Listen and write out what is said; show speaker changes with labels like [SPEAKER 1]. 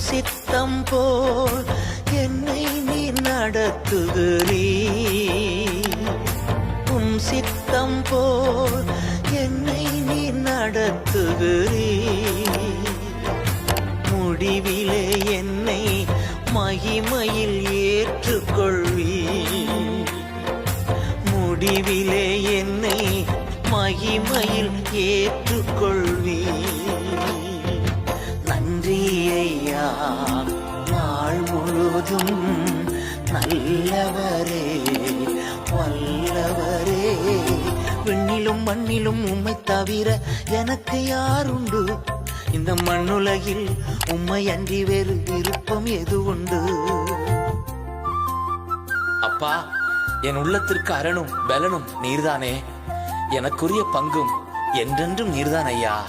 [SPEAKER 1] சித்தம் போல் என்னை நீ நடத்துகிறீ. உம் சித்தம் போல் என்னை நீ நடத்துகிறீ. முடிவிலே என்னை மகிமையில் ஏற்றுக்கொள்வீ. முடிவிலே என்னை மகிமையில் ஏற்றுக்கொள்வீ. நன்றி ஐயா, நாள் முழுதும் நல்லவரே வல்லவரே. விண்ணிலும் மண்ணிலும் உம்மை தவிர எனக்கு யாருண்டு? இந்த மண்ணுலகில் உம்மை அன்றி வேறு விருப்பம் எது உண்டு?
[SPEAKER 2] அப்பா, என் உள்ளத்திற்கு அரணும் பலனும் நீர்தானே. எனக்குரிய பங்கும் என்றென்றும் நீர்தான் ஐயா.